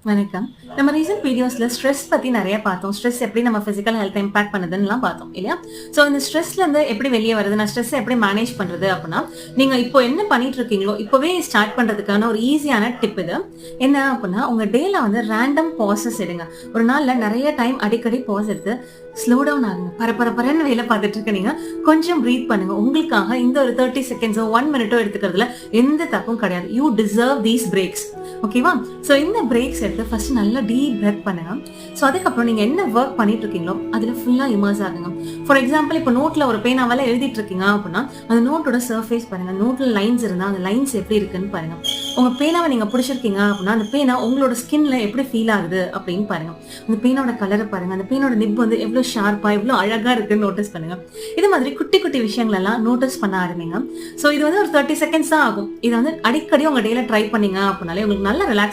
வணக்கம். நம்ம ரீசென்ட் வீடியோஸ்ல ஸ்ட்ரெஸ் பத்தி நெறைய பார்த்தோம். ஸ்ட்ரெஸ் எப்படி நம்ம பிசிக்கல் ஹெல்த்த இம்பாக்ட் பண்ணுதுன்னுலாம் பார்த்தோம் இல்லையா? சோ இந்த ஸ்ட்ரெஸ்ல இருந்து எப்படி வெளிய வருது? நான் ஸ்ட்ரெஸ்ஸ எப்படி மேனேஜ் பண்றது அப்டின்னா, நீங்க இப்போ என்ன பண்ணிட்டு இருக்கீங்களோ, இப்பவே ஸ்டார்ட் பண்றதுக்கான ஒரு ஈஸியான டிப் இது. என்ன அப்டின்னா, உங்க டேல வந்து ரேண்டம் பாஸஸ் எடுங்க. ஒரு நாள்ல நெறைய டைம் அடிக்கடி பாஸ் எடுத்து ஸ்லோ டவுன் ஆகுங்க. பரபரன்னு வேல பார்த்துட்டு இருக்க நீங்க கொஞ்சம் பிரீத் பண்ணுங்க. உங்களுக்காக இந்த ஒரு 30 செகண்ட்ஸோ 1 மினிட்டோ எடுத்துக்கிறதுல எந்த தப்பும் கிடையாது. You deserve these breaks. ஓகேவா? சோ இந்த பிரேக்ஸ் எடுத்து ஃபர்ஸ்ட் நல்லா டீப் பிரெத் பண்ணுங்க. சோ அதுக்கப்புறம் நீங்க என்ன வொர்க் பண்ணிட்டு இருக்கீங்களோ அதுல ஃபுல்லா இமர்ஸ் ஆகுங்க. ஃபார் எக்ஸாம்பிள் இப்போ நோட்ல ஒரு பேனாவால எழுதிட்டு இருக்கீங்க அப்படின்னா அந்த நோட்டோட சர்ஃபேஸ் பாருங்க. நோட்ல லைன்ஸ் இருந்தா அந்த லைன்ஸ் எப்படி இருக்குன்னு பாருங்க. உங்க பேனாவை நீங்க பிடிச்சிருக்கீங்க அப்படின்னா அந்த பேனா உங்களோட ஸ்கின்ல எப்படி ஃபீல் ஆகுது அப்படின்னு பாருங்க. அந்த பேனாவோட கலரை பாருங்க. அந்த பேனோட நிப் வந்து எவ்வளவு ஷார்ப்பா எவ்வளவு அழகா இருக்குன்னு நோட்டீஸ் பண்ணுங்க. இது மாதிரி குட்டி குட்டி விஷயங்கள் எல்லாம் நோட்டீஸ் பண்ண ஆரம்பிங்க. சோ இது வந்து ஒரு 30 செகண்ட்ஸ் தான் ஆகும். இதை வந்து அடிக்கடி உங்க டேல ட்ரை பண்ணீங்க அப்படின்னாலே உங்களுக்கு நல்ல ரிலாக்ஸ்